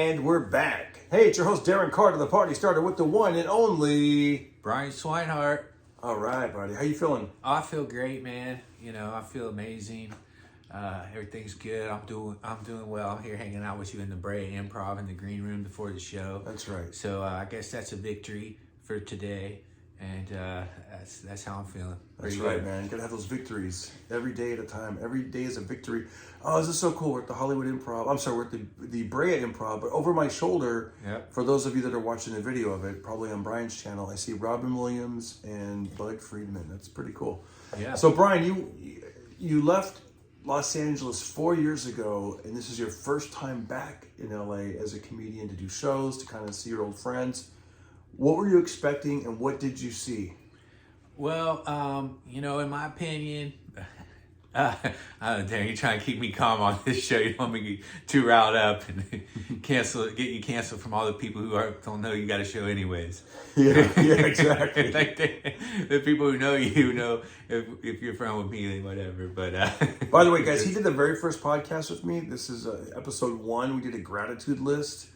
And we're back. Hey, it's your host, Darren Carter. The party started with the one and only... Brian Swinehart. All right, buddy. How you feeling? Oh, I feel great, man. You know, I feel amazing. Everything's good. I'm doing well. I'm here hanging out with you in the Brea Improv in the green room before the show. That's right. So I guess that's a victory for today. And that's how I'm feeling. That's right, man. You gotta have those victories every day at a time. Every day is a victory. Oh, this is so cool. We're at the Hollywood Improv. I'm sorry, we're at the Brea Improv. But over my shoulder, Yep. for those of you that are watching the video of it, probably on Brian's channel, I see Robin Williams and Bud Friedman. That's pretty cool. Yeah. So, Brian, you left Los Angeles 4 years ago, and this is your first time back in LA as a comedian to do shows, to kind of see your old friends. What were you expecting, and what did you see? Well, you know, in my opinion, Darren, you're trying to keep me calm on this show. You don't want me to get too riled up and get you canceled from all the people who don't know you got a show anyways. Yeah, exactly. Like the people who know you know if you're friend with me, then whatever. But by the way, guys, he did the very first podcast with me. This is episode 1. We did a gratitude list,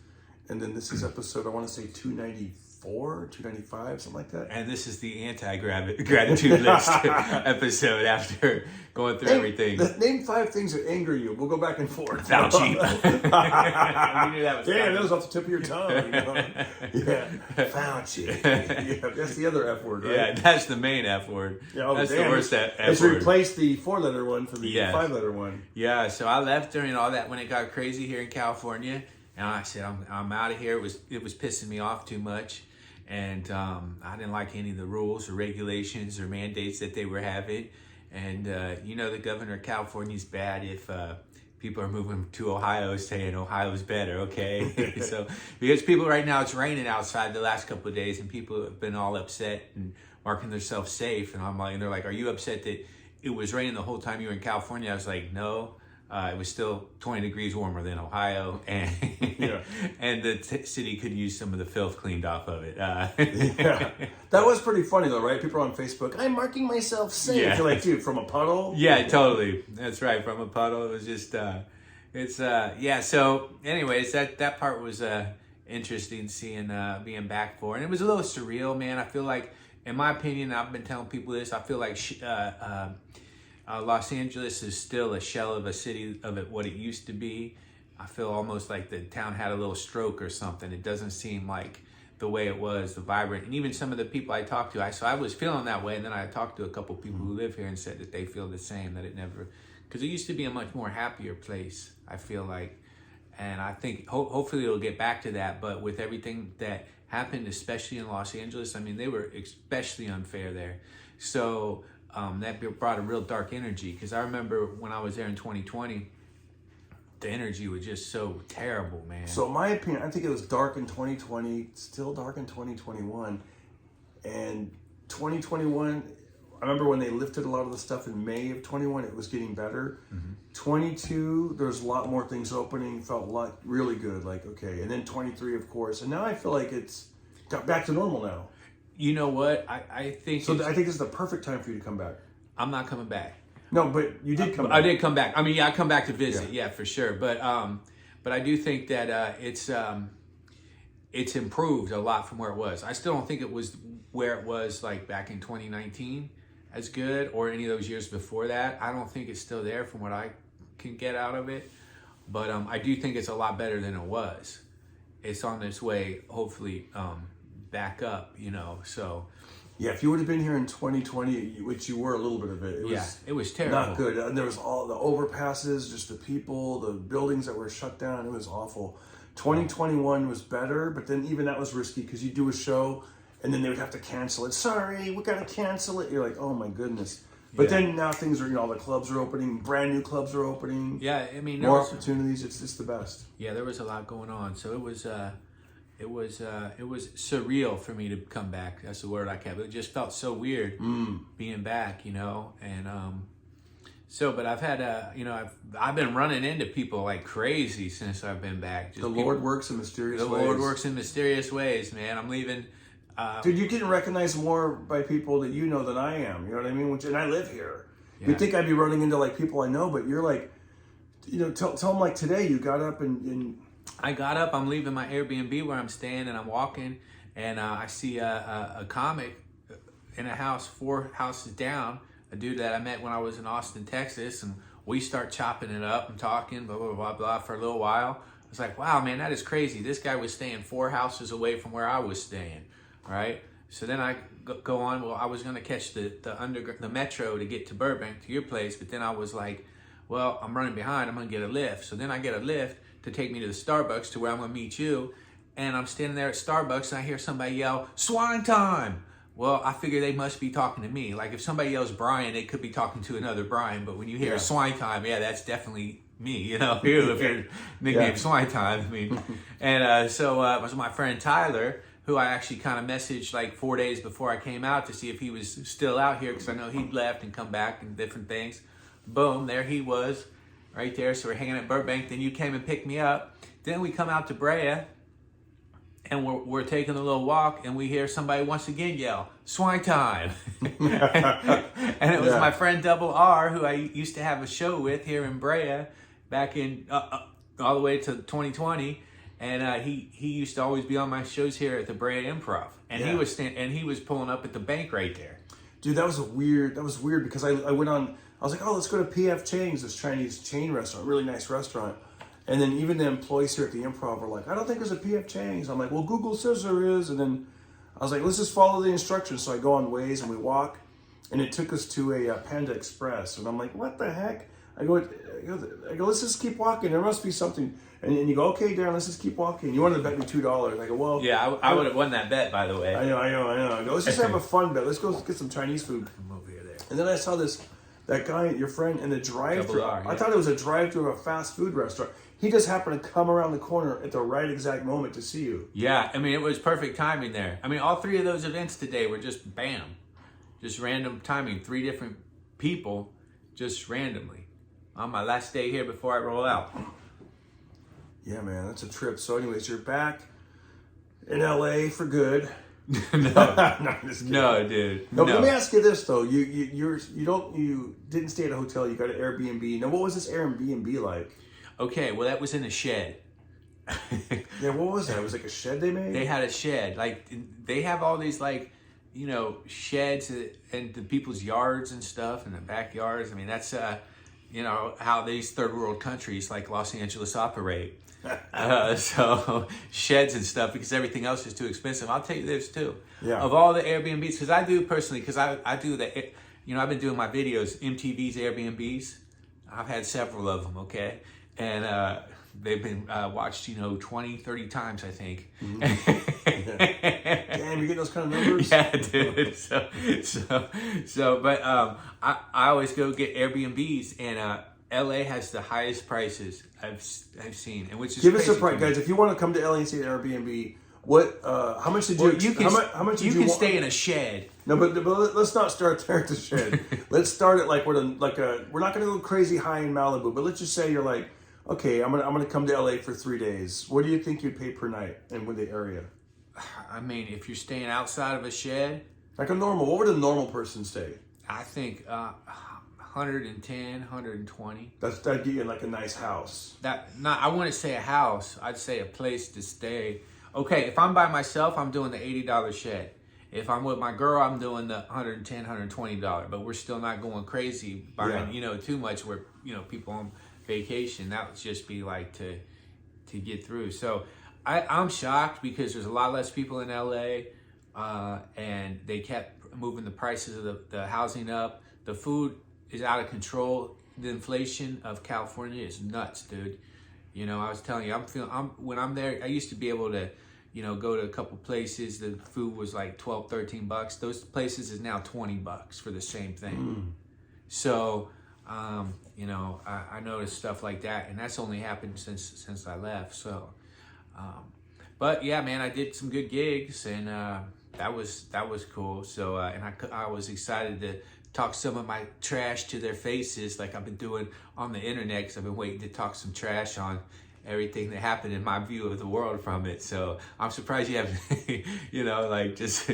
and then this is episode, I want to say 294, 295, something like that. And this is the anti-gratitude list episode after going through everything. Name 5 things that anger you. We'll go back and forth. Fauci. We knew that was Damn, coming. that was off the tip of your tongue. You know? Yeah, Fauci. Yeah, that's the other F word, right? Yeah, that's the main F word. Yeah, oh, that's damn, the worst F it's word. replaced the 4-letter one for the Yes. 5-letter one. Yeah, so I left during all that when it got crazy here in California, and I said I'm out of here. It was pissing me off too much, and I didn't like any of the rules or regulations or mandates that they were having. And you know, the governor of California is bad if people are moving to Ohio saying Ohio's better, okay? So because people right now, it's raining outside the last couple of days, and people have been all upset and marking themselves safe. And I'm like, and they're like, are you upset that it was raining the whole time you were in California? I was like, no. It was still 20 degrees warmer than Ohio, and Yeah. and the city could use some of the filth cleaned off of it. Yeah, that was pretty funny though, right? People on Facebook, I'm marking myself safe. Yeah. You're like, dude, from a puddle? Yeah, totally. That's right. From a puddle, it was just, yeah. So, anyways, that part was interesting seeing being back for, and it was a little surreal, man. I feel like, in my opinion, I've been telling people this. I feel like Los Angeles is still a shell of a city of what it used to be. I feel almost like the town had a little stroke or something. It doesn't seem like the way it was, the vibrant. And even some of the people I talked to, so I was feeling that way. And then I talked to a couple people who live here and said that they feel the same, that it never, because it used to be a much more happier place, I feel like. And I think hopefully it'll get back to that. But with everything that happened, especially in Los Angeles, I mean, they were especially unfair there. So that brought a real dark energy, because I remember when I was there in 2020, the energy was just so terrible, man. So in my opinion, I think it was dark in 2020, still dark in 2021. And 2021, I remember when they lifted a lot of the stuff in May of 21, it was getting better. 22, there's a lot more things opening, felt like really good, like, okay. And then 23, of course. And now I feel like it's got back to normal now. You know what? I think So I think this is the perfect time for you to come back. I'm not coming back. No, but you did come back. I did come back. I mean, yeah, I come back to visit, yeah, for sure. But I do think that it's improved a lot from where it was. I still don't think it was where it was like back in 2019 as good, or any of those years before that. I don't think it's still there from what I can get out of it. But I do think it's a lot better than it was. It's on its way, hopefully, back up, you know, so. Yeah, if you would have been here in 2020, which you were a little bit of it, it was terrible. Not good. And there was all the overpasses, just the people, the buildings that were shut down. It was awful. 2021 was better, but then even that was risky, because you do a show and then they would have to cancel it. Sorry, we got to cancel it. You're like, oh my goodness. But then now things are, you know, all the clubs are opening, brand new clubs are opening. Yeah, I mean, more opportunities. It's the best. Yeah, there was a lot going on. So it was surreal for me to come back. That's the word I kept. It just felt so weird being back, you know. And but I've had I've been running into people like crazy since I've been back. The Lord works in mysterious ways. The Lord works in mysterious ways, man. I'm leaving. Dude, you're getting recognized more by people that you know than I am. You know what I mean? And I live here. Yeah. You'd think I'd be running into like people I know, but you're like, you know, tell them like today you got up and I got up, I'm leaving my Airbnb where I'm staying, and I'm walking, and I see a comic in a house 4 houses down, a dude that I met when I was in Austin, Texas, and we start chopping it up and talking, blah, blah, blah, blah, for a little while. I was like, wow, man, that is crazy. This guy was staying 4 houses away from where I was staying, all right? So then I go on, well, I was going to catch the metro to get to Burbank, to your place, but then I was like, well, I'm running behind, I'm going to get a lift. So then I get a lift to take me to the Starbucks to where I'm going to meet you, and I'm standing there at Starbucks, and I hear somebody yell, "Swine time!" Well, I figure they must be talking to me. Like if somebody yells Brian, they could be talking to another Brian, but when you hear Swine time, yeah, that's definitely me, you know, if you're nicknamed Swine time, I mean. And so it was my friend Tyler, who I actually kind of messaged like 4 days before I came out to see if he was still out here, because I know he'd left and come back and different things. Boom, there he was, right there. So we're hanging at Burbank. Then you came and picked me up. Then we come out to Brea, and we're taking a little walk, and we hear somebody once again yell, "Swine time!" And it was my friend Double R, who I used to have a show with here in Brea back in all the way to 2020. And he used to always be on my shows here at the Brea Improv, and he was pulling up at the bank right there. Dude, that was weird because I went on. I was like, oh, let's go to PF Chang's, this Chinese chain restaurant, really nice restaurant. And then even the employees here at the Improv were like, I don't think there's a PF Chang's. I'm like, well, Google says there is. And then I was like, let's just follow the instructions. So I go on Waze and we walk, and it took us to a Panda Express. And I'm like, what the heck? I go, let's just keep walking. There must be something. And you go, okay, Darren, let's just keep walking. You wanted to bet me $2. I go, well. Yeah, I would have won that bet, by the way. I know. I go, let's just have a fun bet. Let's go get some Chinese food. I'm over here there. And then I saw that guy, your friend, in the drive-thru. I thought it was a drive-thru of a fast food restaurant. He just happened to come around the corner at the right exact moment to see you. Yeah, I mean, it was perfect timing there. I mean, all 3 of those events today were just bam. Just random timing. 3 different people, just randomly. On my last day here before I roll out. Yeah, man, that's a trip. So anyways, you're back in LA for good. No, dude. No, but let me ask you this though. You didn't stay at a hotel, you got an Airbnb. Now what was this Airbnb like? Okay, well that was in a shed. Yeah, what was that? It was like a shed they made? They had a shed. Like they have all these like, you know, sheds and the people's yards and stuff and the backyards. I mean, that's you know, how these third world countries like Los Angeles operate. So sheds and stuff, because everything else is too expensive. I'll tell you this too. Yeah. Of all the Airbnbs, because I do personally, because I do the, you know, I've been doing my videos, MTV's Airbnbs. I've had several of them, okay? And they've been watched, you know, 20, 30 times, I think. Mm-hmm. Damn, you get those kind of numbers? Yeah, dude. But I always go get Airbnbs, and LA has the highest prices I've seen, and which is give us a price, guys. If you want to come to LA and see an Airbnb, what? How much did you? How much did you can stay in a shed. No, but let's not start there at the shed. Let's start at like we're not going to go crazy high in Malibu, but let's just say you're like, okay, I'm gonna come to LA for 3 days. What do you think you'd pay per night and with the area? I mean, if you're staying outside of a shed, like a normal, what would a normal person stay? I think 110, 120. That'd get you in like a nice house. I wouldn't say a house. I'd say a place to stay. Okay, if I'm by myself, I'm doing the $80 shed. If I'm with my girl, I'm doing the $110, $120. But we're still not going crazy buying, you know, too much where, you know, people on vacation. That would just be like to get through. So I'm shocked because there's a lot less people in LA, and they kept moving the prices of the housing up. The food is out of control. The inflation of California is nuts, dude. You know, I was telling you, when I'm there, I used to be able to, you know, go to a couple places. The food was like $12, $13. Those places is now $20 for the same thing. So, you know, I noticed stuff like that, and that's only happened since I left. So, but yeah, man, I did some good gigs, and that was cool. So, and I was excited to talk some of my trash to their faces, like I've been doing on the internet, because I've been waiting to talk some trash on everything that happened in my view of the world from it. So I'm surprised you haven't, you know, like just,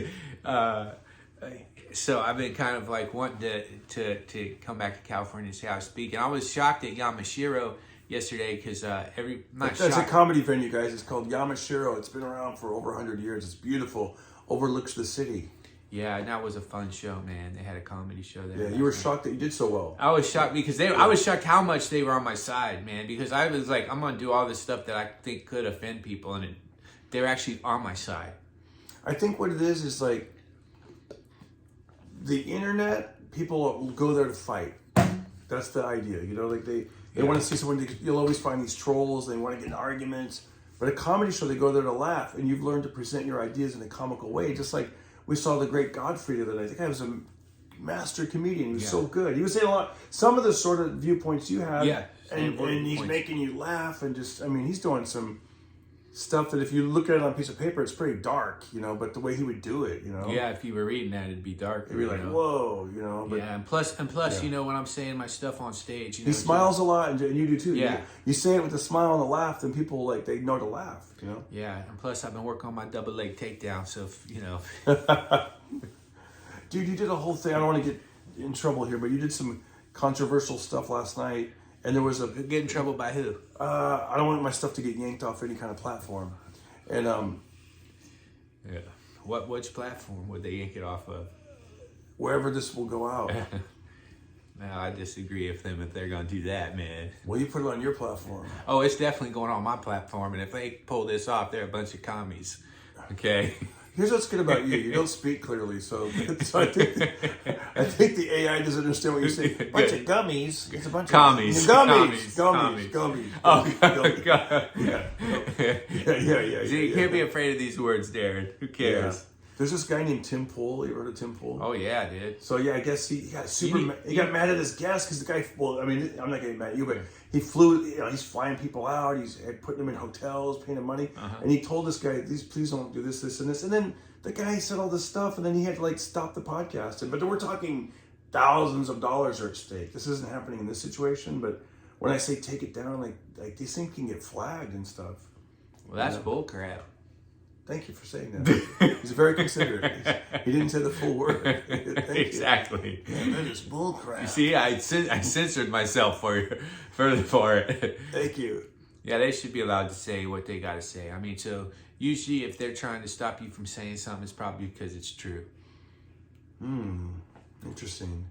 so I've been kind of like wanting to come back to California and see how I speak. And I was shocked that Yamashiro yesterday because That's a comedy venue, guys. It's called Yamashiro. It's been around for over 100 years. It's beautiful. Overlooks the city. Yeah, and that was a fun show, man. They had a comedy show there. Yeah, you were shocked that you did so well. I was shocked because I was shocked how much they were on my side, man. Because I was like, I'm gonna do all this stuff that I think could offend people, and they're actually on my side. I think what it is like the internet. People go there to fight. That's the idea, you know. Like they want to see someone. You'll always find these trolls. They want to get in arguments. But a comedy show, they go there to laugh, and you've learned to present your ideas in a comical way, just like. We saw the great Godfrey the other night. The guy was a master comedian. He was so good. He was saying a lot. Some of the sort of viewpoints you have. Yeah. And he's making you laugh and just, I mean, he's doing some stuff that if you look at it on a piece of paper, it's pretty dark, you know, but the way he would do it, you know. Yeah, if you were reading that, it'd be dark. It'd be like, whoa, you know. But, yeah, and plus, you know, when I'm saying my stuff on stage, you know. He smiles a lot, and you do too. Yeah. You say it with a smile and a laugh, then people, like, they know to laugh, you know. Yeah, and plus I've been working on my double leg takedown, so, you know. Dude, you did a whole thing. I don't want to get in trouble here, but you did some controversial stuff last night, and there was a... Get in trouble by who? I don't want my stuff to get yanked off any kind of platform. And, yeah. Which platform would they yank it off of? Wherever this will go out. No, I disagree with them if they're going to do that, man. Well, you put it on your platform. Oh, it's definitely going on my platform, and if they pull this off, they're a bunch of commies. Okay? Here's what's good about you. You don't speak clearly, so I think the AI doesn't understand what you're saying. Bunch of gummies. It's a bunch commies. of gummies. Oh, God. Yeah. You can't be afraid of these words, Darren. Who cares? Yeah. There's this guy named Tim Pool. You heard of Tim Pool? Oh, yeah, dude. So, yeah, I guess he got he got mad at his guest because the guy, well, I mean, I'm not getting mad at you, but he flew, you know, he's flying people out. He's putting them in hotels, paying them money. And he told this guy, please don't do this, this, and this. And then the guy said all this stuff, and then he had to, like, stop the podcast. But we're talking thousands of dollars are at stake. This isn't happening in this situation, but when I say take it down, like these things can get flagged and stuff. Well, that's bull crap. Thank you for saying that. He's very considerate. He didn't say the full word. Exactly. Yeah, that is bullcrap. You see, I censored myself for it. Thank you. Yeah, they should be allowed to say what they got to say. I mean, so usually if they're trying to stop you from saying something, it's probably because it's true. Interesting.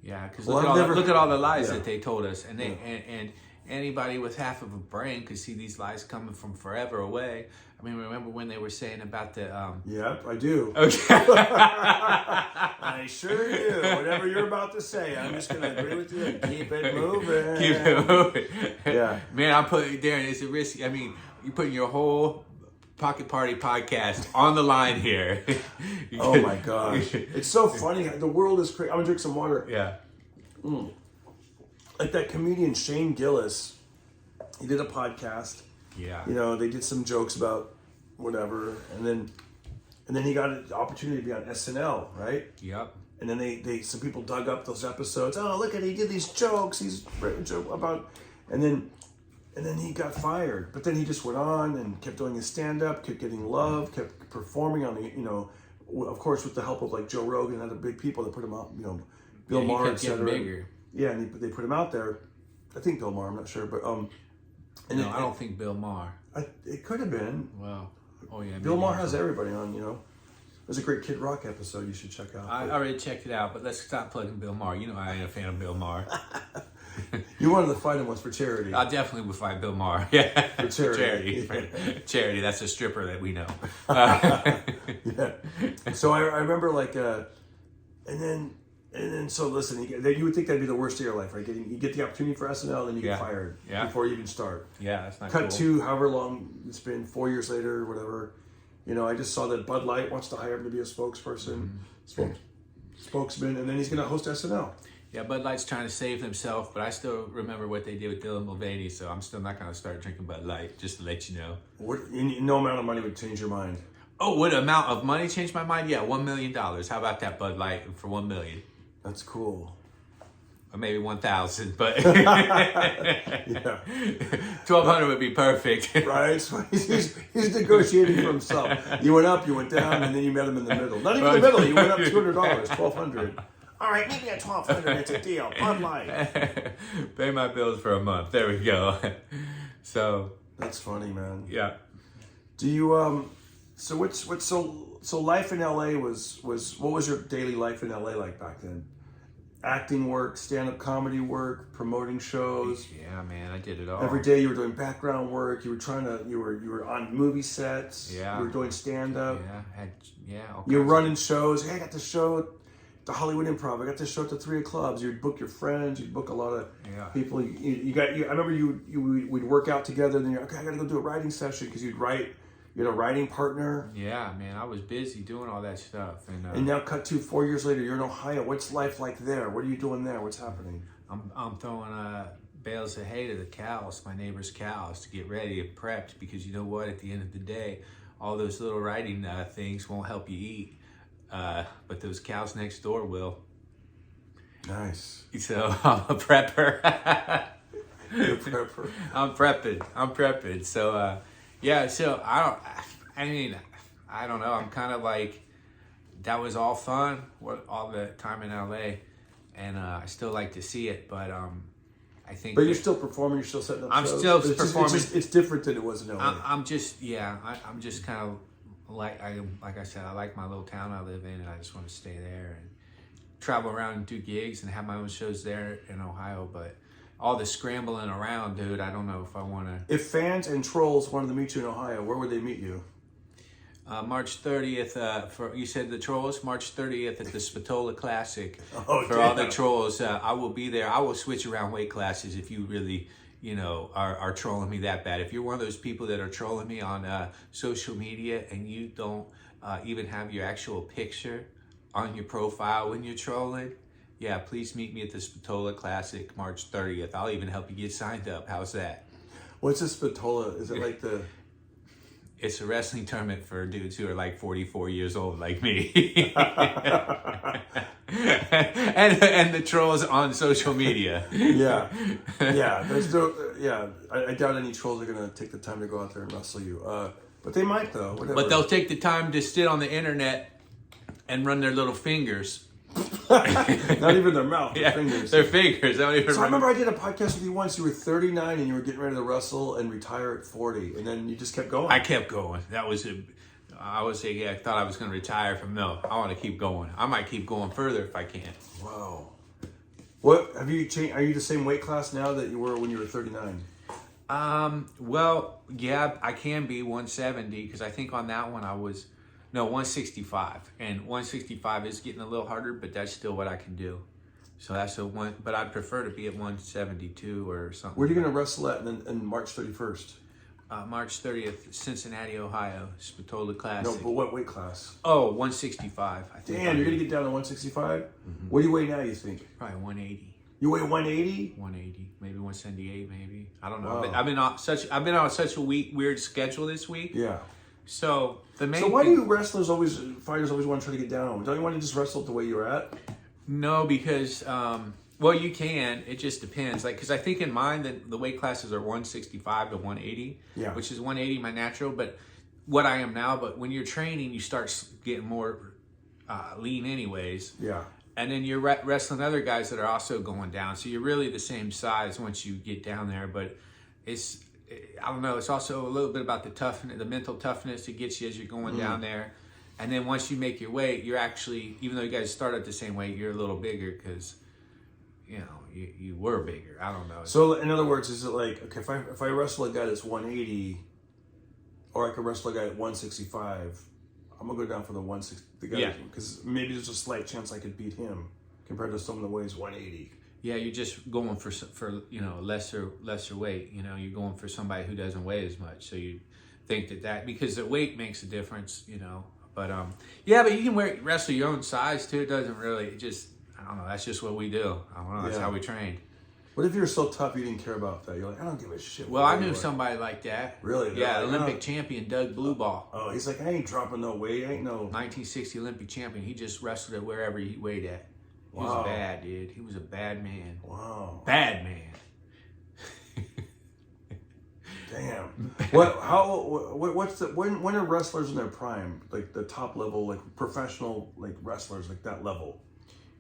Yeah, because look at all the lies that they told us, and and anybody with half of a brain could see these lies coming from forever away. I mean, remember when they were saying about the... Yep, I do. Okay. I sure do. Whatever you're about to say, I'm just going to agree with you and keep it moving. Keep it moving. Yeah. Man, I'm putting... Darren, it's a risk. I mean, you're putting your whole Pocket Party podcast on the line here. Oh, my gosh. It's so funny. The world is crazy. I'm going to drink some water. Yeah. Like that comedian Shane Gillis, he did a podcast. Yeah. You know, they did some jokes about whatever, and then he got an opportunity to be on SNL, right? Yep. And then they some people dug up those episodes. Oh, look at he did these jokes. He's about, and then he got fired. But then he just went on and kept doing his stand up, kept getting love, kept performing on the, you know, of course with the help of like Joe Rogan and other big people that put him out, you know, Bill Maher, etc. Bigger. Yeah, and they put him out there. I think Bill Maher, I'm not sure, but no, I don't think Bill Maher. It could have been. Well, oh yeah. Bill Maher has everybody on, you know. There's a great Kid Rock episode you should check out. I already checked it out, but let's stop plugging Bill Maher. You know I ain't a fan of Bill Maher. You wanted to fight him once for charity. I definitely would fight Bill Maher. Yeah, for charity. Charity. That's a stripper that we know. Yeah. So I remember like, and then so listen, you would think that'd be the worst of your life, right? You get the opportunity for SNL, then you get fired before you even start. Yeah, that's not Cut cool. to however long it's been, 4 years later or whatever. You know, I just saw that Bud Light wants to hire him to be a spokesperson, spokesman, and then he's going to host SNL. Yeah, Bud Light's trying to save himself, but I still remember what they did with Dylan Mulvaney, so I'm still not going to start drinking Bud Light, just to let you know. No amount of money would change your mind. Oh, would amount of money change my mind? Yeah, $1 million. How about that Bud Light for $1 million? That's cool. Or maybe 1,000, but yeah, 1,200 would be perfect. Right? So he's negotiating for himself. You went up, you went down, and then you met him in the middle. Not even the middle. You went up $200, $1,200. All right, maybe at 1,200, it's a deal. Bud Light. Pay my bills for a month. There we go. So that's funny, man. Yeah. Do you so life in LA was what was your daily life in LA like back then? Acting work, stand-up comedy work, promoting shows. Yeah, man, I did it all. Every day you were doing background work. You were on movie sets. Yeah. You were doing stand-up. Yeah. You were running shows. Hey, I got this show at the Hollywood Improv. I got this show at the 3 clubs. You'd book your friends. You'd book a lot of people. I remember we'd work out together. Then you're okay. I got to go do a writing session because you'd write. You had a writing partner. Yeah, man, I was busy doing all that stuff. And now cut to 4 years later, you're in Ohio. What's life like there? What are you doing there? What's happening? I'm throwing bales of hay to the cows, my neighbor's cows, to get ready and prepped, because you know what? At the end of the day, all those little writing things won't help you eat, but those cows next door will. Nice. So I'm a prepper. You're a prepper. I'm prepping. So so I don't know. I'm kind of like, that was all fun, all the time in LA, and I still like to see it, but I think. But you're still performing. You're still setting up shows. I'm still performing. It's different than it was in LA. I'm just kind of like I said, I like my little town I live in, and I just want to stay there and travel around and do gigs and have my own shows there in Ohio, but. All the scrambling around, dude, I don't know if I want to... If fans and trolls wanted to meet you in Ohio, where would they meet you? March 30th, you said the trolls? March 30th at the Spatola Classic. Oh, for all the trolls, I will be there. I will switch around weight classes if you really, are trolling me that bad. If you're one of those people that are trolling me on social media and you don't even have your actual picture on your profile when you're trolling... Yeah, please meet me at the Spatola Classic, March 30th. I'll even help you get signed up. How's that? What's a Spatola? Is it like the... It's a wrestling tournament for dudes who are like 44 years old, like me. and the trolls on social media. Yeah. There's no... I doubt any trolls are going to take the time to go out there and wrestle you. But they might, though. Whatever. But they'll take the time to sit on the internet and run their little fingers. Not even their mouth, their fingers. Their fingers. I remember I did a podcast with you once. You were 39 and you were getting ready to wrestle and retire at 40, and then you just kept going. I kept going. That was I would say, I thought I was going to retire from milk. I want to keep going. I might keep going further if I can. Wow. What have you changed? Are you the same weight class now that you were when you were 39? Well, yeah, I can be 170 because I think on that one I was. No, 165, and 165 is getting a little harder, but that's still what I can do. So that's a one, but I'd prefer to be at 172 or something. Where are you going to wrestle at in March 31st? March 30th, Cincinnati, Ohio, Spatola Classic. No, but what weight class? Oh, 165. I think. Damn, you're going to get down to 165? Mm-hmm. What do you weigh now, you think? Probably 180. You weigh 180? 180, maybe 178, maybe. I don't know. Wow. But I've been on such a weird schedule this week. Yeah. So why do you fighters always want to try to get down? Don't you want to just wrestle the way you're at? No, because well, you can. It just depends. Like, because I think in mine that the weight classes are 165 to 180. Yeah. Which is 180 my natural, but what I am now. But when you're training, you start getting more lean, anyways. Yeah. And then you're wrestling other guys that are also going down, so you're really the same size once you get down there. But I don't know. It's also a little bit about the toughness, the mental toughness it gets you as you're going down there. And then once you make your weight, you're actually, even though you guys start at the same weight, you're a little bigger because, you were bigger. I don't know. So in other words, is it like, okay, if I wrestle a guy that's 180, or I could wrestle a guy at 165, I'm gonna go down for the 160. The guy, because maybe there's a slight chance I could beat him compared to someone that weighs 180. Yeah, you're just going for lesser weight. You're going for somebody who doesn't weigh as much. So you think that because the weight makes a difference. But but you can wrestle your own size too. It doesn't really. I don't know. That's just what we do. I don't know. That's how we trained. What if you're so tough you didn't care about that? You're like, I don't give a shit. Well, I knew somebody like that. Really? Yeah, Olympic champion Doug Blueball. Oh, he's like, I ain't dropping no weight. I ain't no 1960 Olympic champion. He just wrestled at wherever he weighed at. He was bad, dude. He was a bad man. Wow. Bad man. Damn. When are wrestlers in their prime? Like the top level, like professional, like wrestlers, like that level?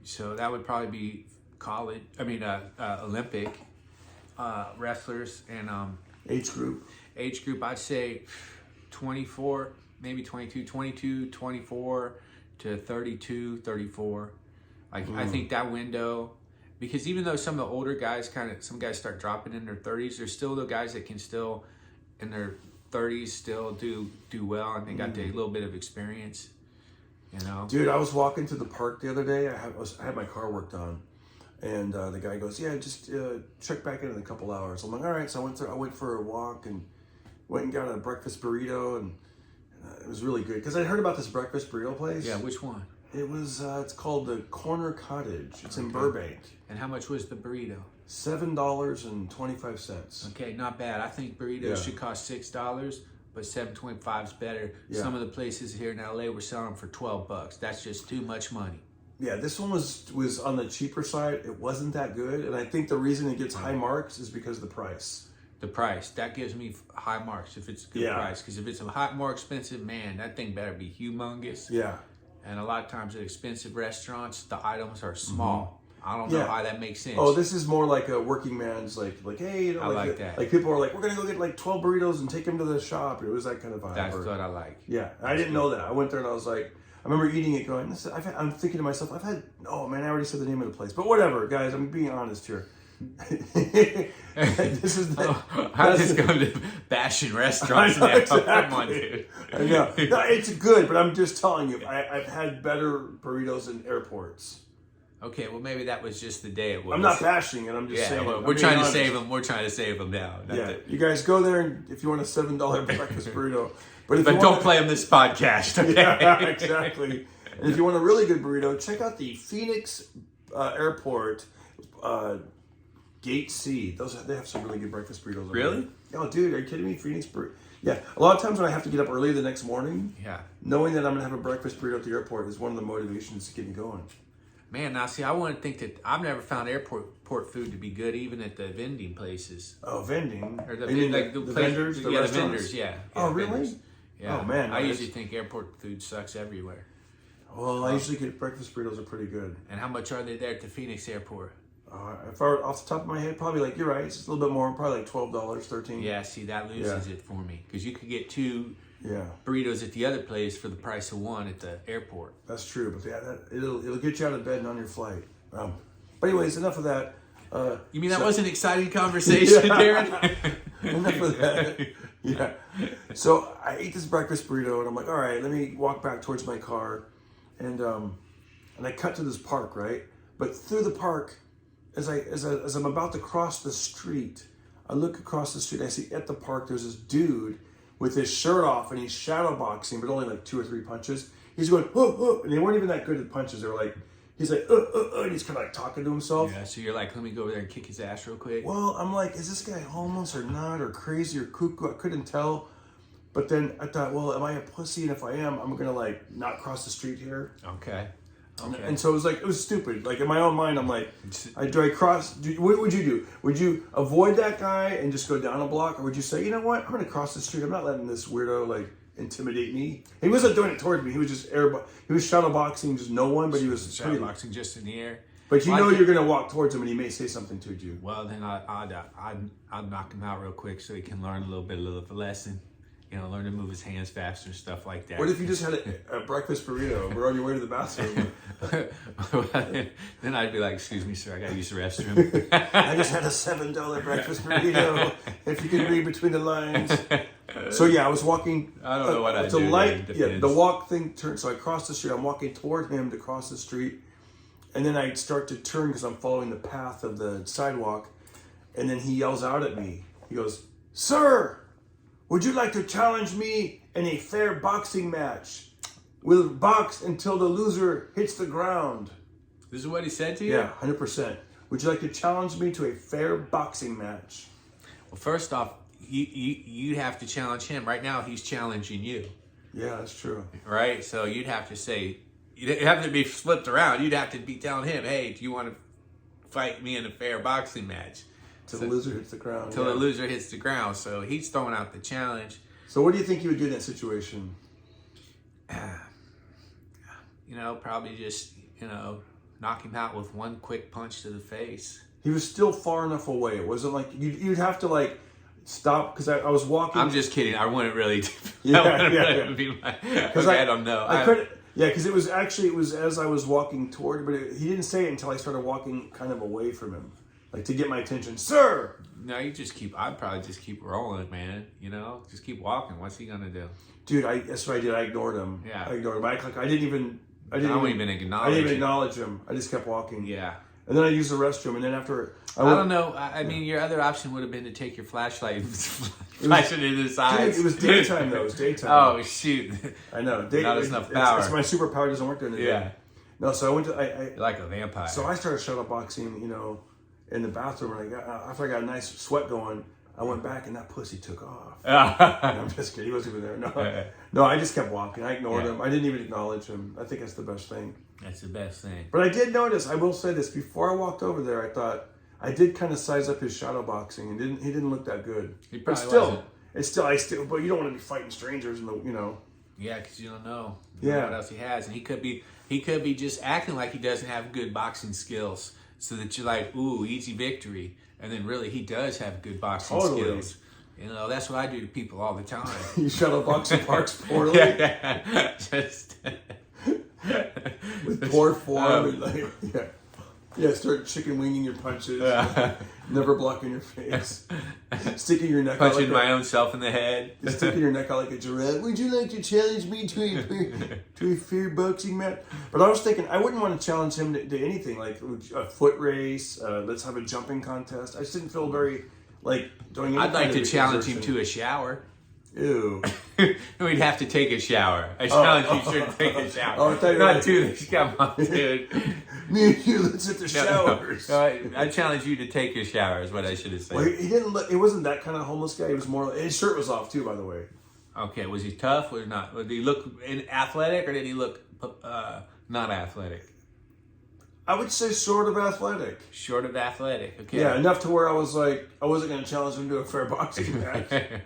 So that would probably be Olympic wrestlers. And Age group. I'd say 24, maybe 22, 24 to 32, 34. Like, I think that window, because even though some of the older guys some guys start dropping in their 30s, there's still the guys that can still, in their 30s, still do well, and they got a little bit of experience, you know? Dude, I was walking to the park the other day. I had my car worked on, and the guy goes, "Yeah, just check back in a couple hours." I'm like, "All right." So I went for a walk and went and got a breakfast burrito, and it was really good because I heard about this breakfast burrito place. Yeah, which one? It was it's called the Corner Cottage. It's in Burbank. And how much was the burrito? $7.25. Okay, not bad. I think burritos should cost $6, but $7.25 is better. Yeah. Some of the places here in LA were selling them for $12. That's just too much money. Yeah, this one was on the cheaper side. It wasn't that good, and I think the reason it gets high marks is because of the price. The price, that gives me high marks if it's a good price. Because if it's a more expensive, man, that thing better be humongous. Yeah. And a lot of times at expensive restaurants, the items are small. I don't know how that makes sense. Oh, this is more like a working man's like hey, you know, I like that. Like people are like, we're gonna go get like 12 burritos and take them to the shop. It was that kind of vibe. That's what I like. Yeah, I didn't know that. I went there and I was like, I remember eating it, going, I'm thinking to myself, oh man, I already said the name of the place, but whatever, guys. I'm being honest here. This is I'm just going to bashing restaurants now. Exactly. Come on, dude. I know. No, it's good, but I'm just telling you, I've had better burritos in airports. Okay, well maybe that was just the day it was. I'm not bashing it. I'm just saying. Well, we're trying to save them. We're trying to save them now. You guys go there and if you want a $7 breakfast burrito, but don't play them this podcast. Okay? Yeah, exactly. And if you want a really good burrito, check out the Phoenix Airport. Gate C. They have some really good breakfast burritos. Really? Oh, dude, are you kidding me? Phoenix burrito. Yeah, a lot of times when I have to get up early the next morning, knowing that I'm gonna have a breakfast burrito at the airport is one of the motivations to get me going. Man, now see, I want to think that I've never found airport food to be good, even at the vending places. Oh, vending? Or the vendors? The restaurants? The vendors, yeah. Oh, really? Vendors. Yeah. Oh, man. I usually think airport food sucks everywhere. Well, I usually get breakfast burritos are pretty good. And how much are they there at the Phoenix airport? If I were off the top of my head, probably like, you're right, it's just a little bit more, probably like $12, $13. Yeah, see, that loses it for me. Because you could get two Yeah. burritos at the other place for the price of one at the airport. That's true, but yeah, it'll get you out of bed and on your flight. But anyways, enough of that. You mean that was an exciting conversation, Darren? Enough of that. Yeah. So I ate this breakfast burrito, and I'm like, all right, let me walk back towards my car, and I cut to this park, right? But through the park, as I'm about to cross the street, I look across the street. I see at the park there's this dude with his shirt off, and he's shadow boxing, but only like 2 or 3 punches. He's going, and they weren't even that good at punches. They were like, he's like, and he's kind of like talking to himself. Yeah, so you're like, let me go over there and kick his ass real quick. Well, I'm like, is this guy homeless or not, or crazy or cuckoo? I couldn't tell. But then I thought, well, am I a pussy? And if I am, I'm gonna like not cross the street here. Okay. And so it was stupid. Like in my own mind, I'm like, what would you do? Would you avoid that guy and just go down a block, or would you say, you know what, I'm gonna cross the street. I'm not letting this weirdo like intimidate me. He wasn't doing it towards me. He was just he was shadow boxing, just no one, but he was shadow boxing just in the air. But you're gonna walk towards him, and he may say something to you. Well, then I'd knock him out real quick so he can learn a little of a lesson. You know, learn to move his hands faster and stuff like that. What if you just had a breakfast burrito? We're on your way to the bathroom. Then I'd be like, excuse me, sir, I gotta use the restroom. I just had a $7 breakfast burrito. If you can read between the lines. So yeah, I was walking. I don't know what I do. The walk thing turned. So I crossed the street. I'm walking toward him to cross the street, and then I start to turn because I'm following the path of the sidewalk, and then he yells out at me. He goes, "Sir, would you like to challenge me in a fair boxing match? We'll box until the loser hits the ground." This is what he said to you? Yeah, 100%. Would you like to challenge me to a fair boxing match? Well, first off, you have to challenge him. Right now, he's challenging you. Yeah, that's true. Right? So you'd have to say, you'd have to be flipped around. You'd have to be telling him, hey, do you want to fight me in a fair boxing match? Till the loser hits the ground. Till the loser hits the ground. So he's throwing out the challenge. So what do you think you would do in that situation? Probably just, knock him out with one quick punch to the face. He was still far enough away. It wasn't like you'd have to like stop because I was walking. I'm just kidding. I wouldn't really. Yeah. Because I don't know. I couldn't. Yeah, because it was as I was walking toward, but he didn't say it until I started walking kind of away from him, like to get my attention, sir. No, I'd probably just keep rolling, man. You know, just keep walking. What's he gonna do? Dude, that's what I did. I ignored him. Yeah. I ignored him. I didn't even acknowledge him. I just kept walking. Yeah. And then I used the restroom, and then after I don't know. I mean, your other option would have been to take your flashlight and flash it into the sides. Dude, it was daytime though. It was daytime. Oh shoot! I know. Not enough power. It's my superpower doesn't work during the day. Yeah. No, so I went to You're like a vampire. So I started shadow boxing, you know, in the bathroom. And after I got a nice sweat going, I went back and that pussy took off. No, I'm just kidding. He wasn't even there. No, I just kept walking. I ignored him. I didn't even acknowledge him. I think that's the best thing. That's the best thing. But I did notice. I will say this: before I walked over there, I thought I did kind of size up his shadow boxing, and he didn't look that good. He probably wasn't. But you don't want to be fighting strangers, you know. Yeah, because you don't know. Yeah. What else he has, and he could be just acting like he doesn't have good boxing skills, so that you're like, ooh, easy victory, and then really he does have good boxing skills. You know, that's what I do to people all the time. You shadow box in parks poorly. Yeah. Just with poor form, start chicken winging your punches, never blocking your face, sticking your neck punching out my own self in the head, sticking your neck out like a giraffe. Would you like to challenge me to a fair boxing match? But I was thinking I wouldn't want to challenge him to anything like a foot race. Let's have a jumping contest. I just didn't feel very like doing. I'd like to challenge him to a shower. Ew. We'd have to take a shower. I challenge you to take a shower. Oh, I thought you not were do this. Come on, dude. Me and you, let's hit the showers. No, I challenge you to take a shower is what I should have said. Well, he didn't look, it wasn't that kind of homeless guy. He was more, his shirt was off too, by the way. Okay, was he tough or not? Did he look athletic or did he look not athletic? I would say sort of athletic. Short of athletic, okay. Yeah, enough to where I was like, I wasn't going to challenge him to a fair boxing match.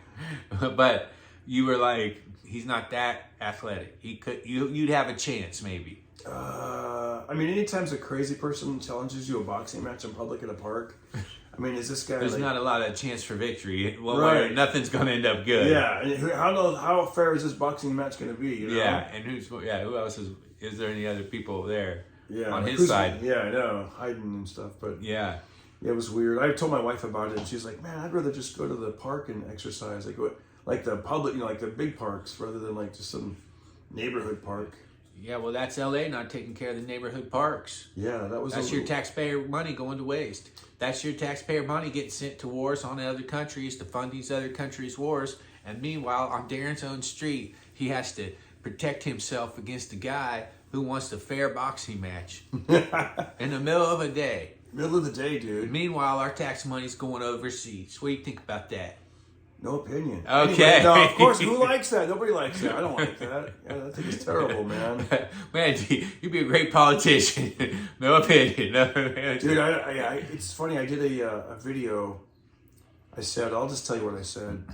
But you were like, he's not that athletic. He could, you'd have a chance maybe. I mean, anytime a crazy person challenges you a boxing match in public at a park, I mean, is this guy There's like, not a lot of chance for victory. Well, right. Nothing's going to end up good. Yeah, and how fair is this boxing match going to be? You know? Yeah, and who else is there any other people there? Yeah, on like his side. Yeah, I know, hiding and stuff, but yeah, it was weird. I told my wife about it, and she's like, "Man, I'd rather just go to the park and exercise, like the public, you know, like the big parks, rather than like just some neighborhood park." Yeah, well, that's LA not taking care of the neighborhood parks. Yeah, that's your taxpayer money going to waste. That's your taxpayer money getting sent to wars on other countries to fund these other countries' wars. And meanwhile, on Darren's own street, he has to protect himself against the guy who wants a fair boxing match in the middle of a day. Middle of the day, dude. Meanwhile, our tax money's going overseas. What do you think about that? No opinion. Okay. Anyway, no, of course, who likes that? Nobody likes that. I don't like that. Yeah, I think it's terrible, man. Man, you'd be a great politician. No opinion. No opinion. Dude, it's funny. I did a video. I said, I'll just tell you what I said.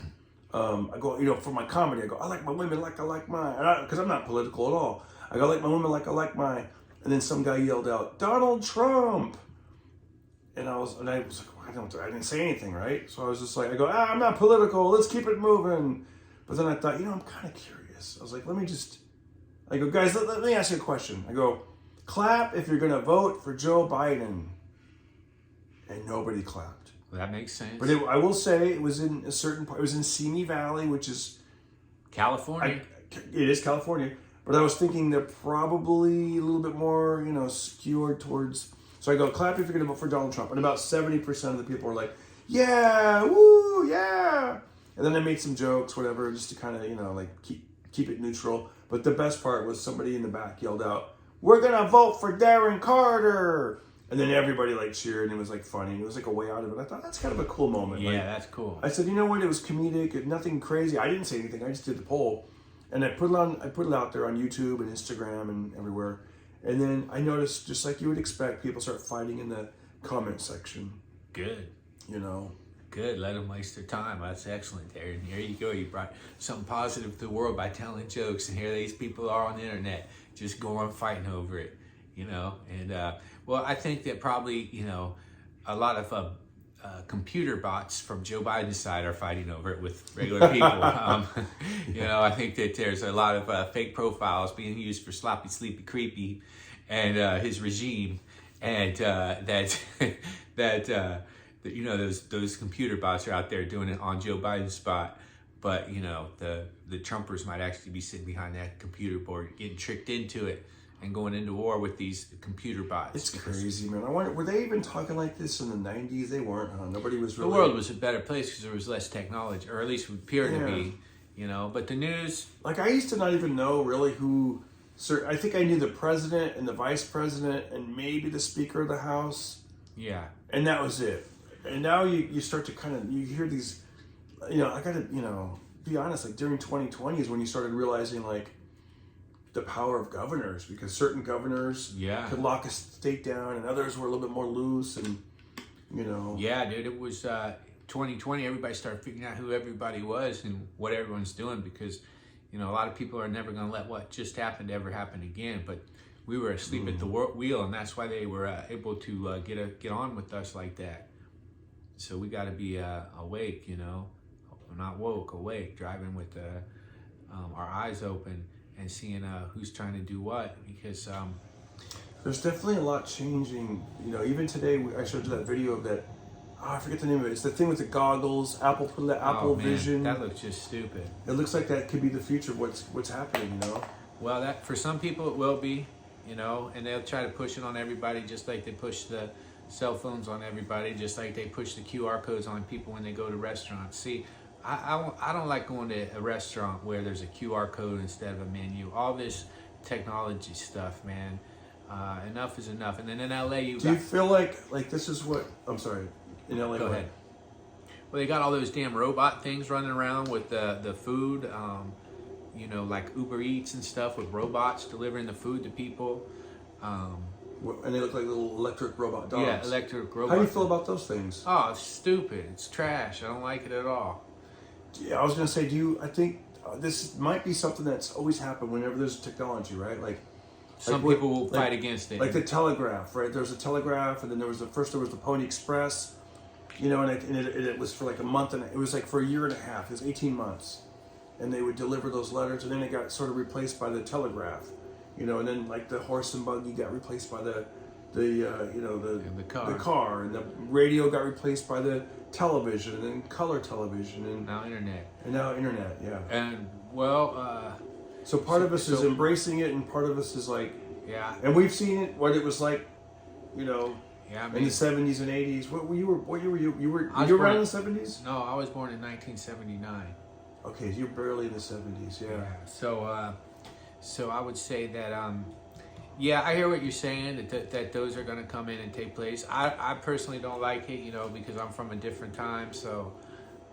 I go, you know, for my comedy, I go, I like my women like I like mine. Because I'm not political at all. I go, I like my women like I like mine. And then some guy yelled out, Donald Trump. And I was like, I didn't say anything, right? So I was just like, I go, I'm not political. Let's keep it moving. But then I thought, you know, I'm kind of curious. I was like, I go, guys, let me ask you a question. I go, clap if you're going to vote for Joe Biden. And nobody clapped. Well, that makes sense. But I will say it was in a certain part. It was in Simi Valley, which is California. It is California. But I was thinking they're probably a little bit more, you know, skewed towards. So I go, clap if you're going to vote for Donald Trump. And about 70% of the people were like, yeah, woo, yeah. And then I made some jokes, whatever, just to kind of, you know, like keep it neutral. But the best part was somebody in the back yelled out, we're going to vote for Darren Carter. And then everybody like cheered and it was like funny. It was like a way out of it. I thought that's kind of a cool moment. Yeah, like, that's cool. I said, you know what? It was comedic, nothing crazy. I didn't say anything. I just did the poll. And I put it out there on YouTube and Instagram and everywhere. And then I noticed, just like you would expect, people start fighting in the comment section. Good. You know? Good. Let them waste their time. That's excellent, Darren. Here you go. You brought something positive to the world by telling jokes. And here these people are on the internet just going fighting over it. You know? And Well, I think that probably, a lot of computer bots from Joe Biden's side are fighting over it with regular people. I think that there's a lot of fake profiles being used for sloppy, sleepy, creepy, and his regime, and those computer bots are out there doing it on Joe Biden's spot. But the Trumpers might actually be sitting behind that computer board, getting tricked into it, and going into war with these computer bots. It's crazy, man. I wonder, were they even talking like this in the 90s? They weren't, huh? Nobody was really... The world was a better place because there was less technology, or at least it appeared to be, But the news... Like, I used to not even know really who... I think I knew the president and the vice president and maybe the Speaker of the House. Yeah. And that was it. And now you start to kind of... You hear these... I got to, be honest, like, during 2020 is when you started realizing, like, the power of governors, because certain governors could lock a state down and others were a little bit more loose, and Yeah, dude, it was 2020. Everybody started figuring out who everybody was and what everyone's doing, because a lot of people are never going to let what just happened ever happen again. But we were asleep at the wheel, and that's why they were able to get on with us like that. So we got to be awake, not woke, awake, driving with our eyes open, and seeing who's trying to do what, because there's definitely a lot changing. Even today, I showed you that video of that. Oh, I forget the name of it. It's the thing with the goggles. Apple put the Apple Vision. That looks just stupid. It looks like that could be the future of what's happening. Well, that for some people it will be, and they'll try to push it on everybody, just like they push the cell phones on everybody, just like they push the QR codes on people when they go to restaurants. See, I don't like going to a restaurant where there's a QR code instead of a menu. All this technology stuff, man. Enough is enough. And then in LA, Do you feel like this is what... I'm sorry. In LA, go ahead. Well, they got all those damn robot things running around with the food, like Uber Eats and stuff, with robots delivering the food to people. And they look like little electric robot dogs. Yeah, electric robots. How do you feel about those things? Oh, it's stupid. It's trash. I don't like it at all. Yeah, I was going to say, I think this might be something that's always happened whenever there's technology, right? Some people will fight against it. Like the telegraph, right? There was a telegraph, and then there was the Pony Express, and it was for like a month, and it was like for a year and a half. It was 18 months. And they would deliver those letters, and then it got sort of replaced by the telegraph, and then like the horse and buggy got replaced by the car, and the radio got replaced by the television, and then color television, and now internet. Yeah. And so part of us is embracing it, and part of us is like, and we've seen it, what it was like, in the 70s and 80s. What year were you? You were around in the 70s? No, I was born in 1979. Okay, you're barely in the 70s, yeah. So I would say that, I hear what you're saying, that those are going to come in and take place. I personally don't like it, because I'm from a different time, so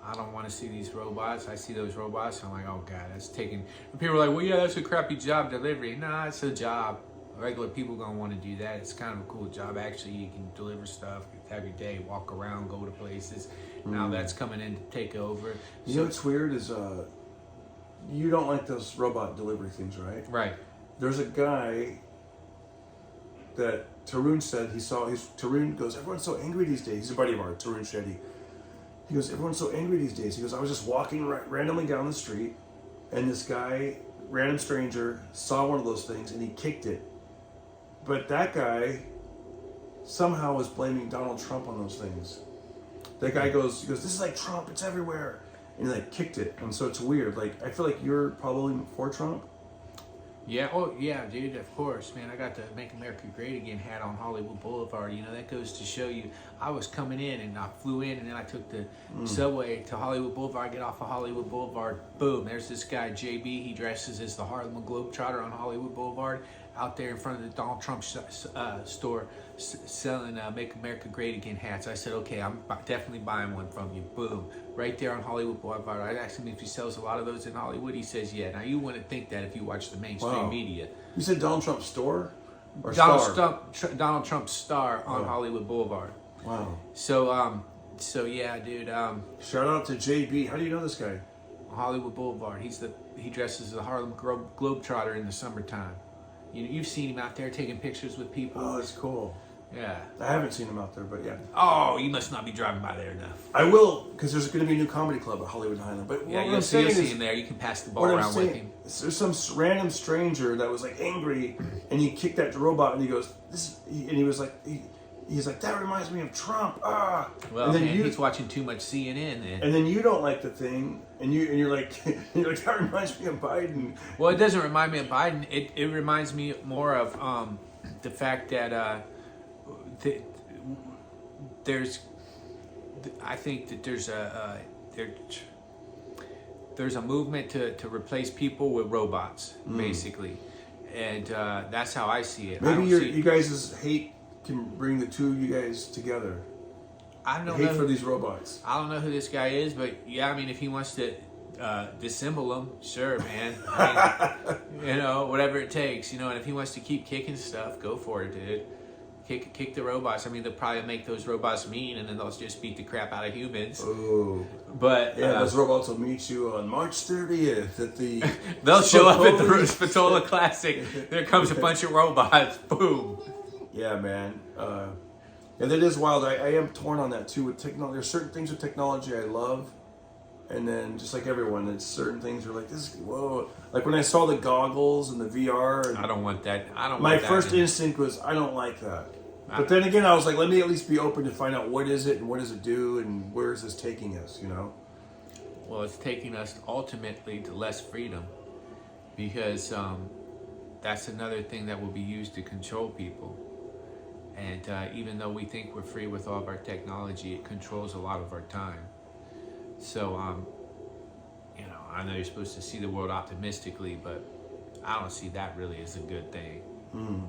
I don't want to see these robots. I see those robots, and I'm like, oh God, that's taking... And people are like, well, yeah, that's a crappy job, delivery. Nah, it's a job. Regular people going to want to do that. It's kind of a cool job. Actually, you can deliver stuff, have your day, walk around, go to places. Now that's coming in to take over. You know what's weird is you don't like those robot delivery things, right? Right. There's a guy that Tarun said Tarun goes, everyone's so angry these days. He's a buddy of ours, Tarun Shetty. He goes, everyone's so angry these days. He goes, I was just walking randomly down the street, and this guy, random stranger, saw one of those things, and he kicked it. But that guy somehow was blaming Donald Trump on those things. That guy goes, this is like Trump, it's everywhere. And he kicked it. And so it's weird. I feel like you're probably for Trump. Yeah, oh yeah, dude, of course, man. I got the Make America Great Again hat on Hollywood Boulevard. That goes to show you, I was coming in and I flew in, and then I took the subway to Hollywood Boulevard. I get off of Hollywood Boulevard, boom, there's this guy, JB. He dresses as the Harlem Globetrotter on Hollywood Boulevard, out there in front of the Donald Trump store, selling Make America Great Again hats. I said, okay, I'm definitely buying one from you. Boom. Right there on Hollywood Boulevard. I asked him if he sells a lot of those in Hollywood. He says, yeah. Now, you wouldn't think that if you watch the mainstream media. You said Donald Trump's store? Or Donald Trump's star on Hollywood Boulevard. Wow. So yeah, dude. Shout out to JB. How do you know this guy? Hollywood Boulevard. He dresses as the Harlem Globetrotter in the summertime. You've seen him out there taking pictures with people. Oh, that's cool. Yeah. I haven't seen them out there, but yeah. Oh, you must not be driving by there enough. I will, because there's going to be a new comedy club at Hollywood Highland. But Yeah, what I'm saying you'll see is, him there. You can pass the ball what I'm around with saying, him. there's some random stranger that was like angry, and he kicked that robot, and he goes, and he was like, he's like, that reminds me of Trump. Ah. Well, and then man, he's watching too much CNN. And then you don't like the thing, and you're like, that reminds me of Biden. Well, it doesn't remind me of Biden. It reminds me more of the fact that I think that there's a movement to replace people with robots, basically, and that's how I see it. Maybe you guys' hate can bring the two of you guys together. I don't hate know for these robots. I don't know who this guy is, but yeah, I mean, if he wants to disassemble them, sure, man. I mean, whatever it takes, and if he wants to keep kicking stuff, go for it, dude. Kick the robots. I mean, they'll probably make those robots mean, and then they'll just beat the crap out of humans. Oh, but yeah, those robots will meet you on March 30th at the. They'll show up at the Spatola Classic. There comes a bunch of robots. Boom. Yeah, man. And it is wild. I am torn on that too with technology. There's certain things with technology I love, and then just like everyone, it's certain things are like this. Whoa! Like when I saw the goggles and the VR. And I don't want that. My first instinct was I don't like that. But then again, I was like, let me at least be open to find out what is it and what does it do and where is this taking us, Well, it's taking us ultimately to less freedom, because that's another thing that will be used to control people. And even though we think we're free with all of our technology, it controls a lot of our time. So, I know you're supposed to see the world optimistically, but I don't see that really as a good thing. Mm.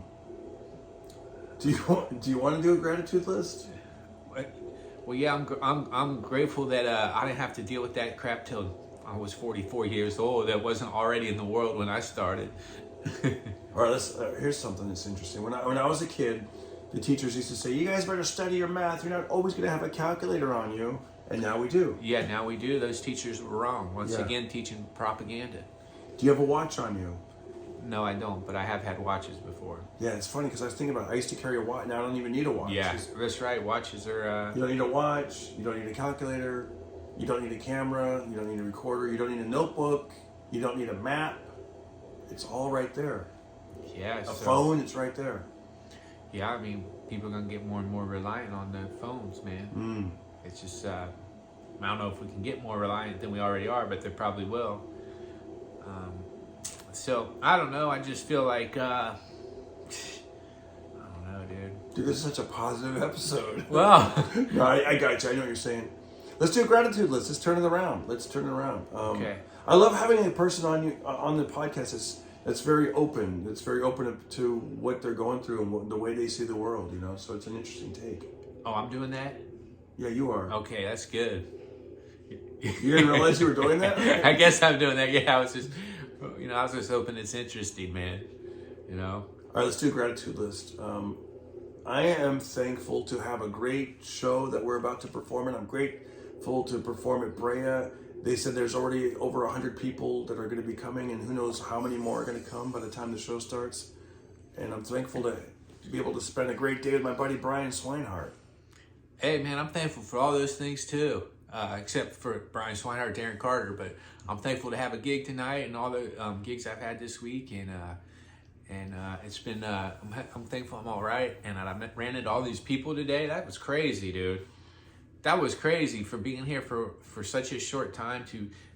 Do you want to do a gratitude list? Well, yeah, I'm grateful that I didn't have to deal with that crap till I was 44 years old. That wasn't already in the world when I started. All right, here's something that's interesting. When I was a kid, the teachers used to say, "You guys better study your math. You're not always going to have a calculator on you." And now we do. Yeah, now we do. Those teachers were wrong. Once again, teaching propaganda. Do you have a watch on you? No, I don't, but I have had watches before. Yeah, it's funny because I was thinking about it. I used to carry a watch. Now I don't even need a watch. Yeah, that's right. Watches are... You don't need a watch. You don't need a calculator. You don't need a camera. You don't need a recorder. You don't need a notebook. You don't need a map. It's all right there. Yeah. A phone, it's right there. Yeah, I mean, people are going to get more and more reliant on the phones, man. It's just... I don't know if we can get more reliant than we already are, but they probably will. So, I don't know. I just feel like, I don't know, dude. Dude, this is such a positive episode. Well. No, I got you. I know what you're saying. Let's do a gratitude list. Let's turn it around. Okay. I love having a person on the podcast that's very open. That's very open to what they're going through and the way they see the world, So it's an interesting take. Oh, I'm doing that? Yeah, you are. Okay, that's good. You didn't realize you were doing that? I guess I'm doing that. Yeah, I was just hoping it's interesting, man. All right, let's do a gratitude list. I am thankful to have a great show that we're about to perform in. I'm grateful to perform at Brea. They said there's already over 100 people that are going to be coming, and who knows how many more are going to come by the time the show starts. And I'm thankful to be able to spend a great day with my buddy Brian Swinehart. Hey, man, I'm thankful for all those things, too. Except for Brian Swinehart, Darren Carter, but I'm thankful to have a gig tonight and all the gigs I've had this week, and it's been. I'm thankful I'm all right, and I ran into all these people today. That was crazy, dude. That was crazy for being here for such a short time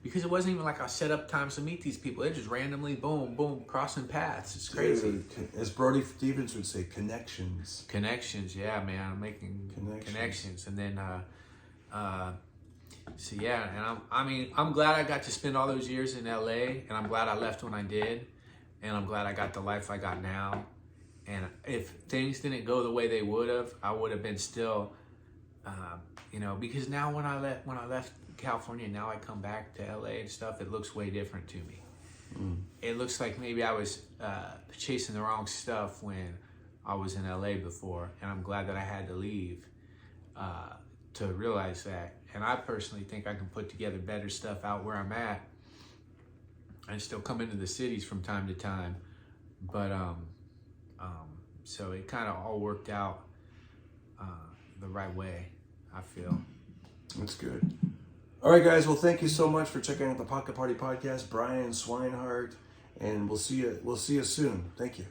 because it wasn't even like I set up times to meet these people. They just randomly, boom, boom, crossing paths. It's crazy. Dude, as Brody Stevens would say, connections. Connections, yeah, man. I'm making connections, and then. So yeah, and I'm glad I got to spend all those years in LA, and I'm glad I left when I did, and I'm glad I got the life I got now. And if things didn't go the way they would have, I would have been still, because now when I left California, now I come back to LA and stuff, it looks way different to me. It looks like maybe I was chasing the wrong stuff when I was in LA before, and I'm glad that I had to leave to realize that. And I personally think I can put together better stuff out where I'm at and still come into the cities from time to time. But so it kind of all worked out the right way, I feel. That's good. All right, guys. Well, thank you so much for checking out the Pocket Party Podcast. Brian Swinehart, and we'll see you soon. Thank you.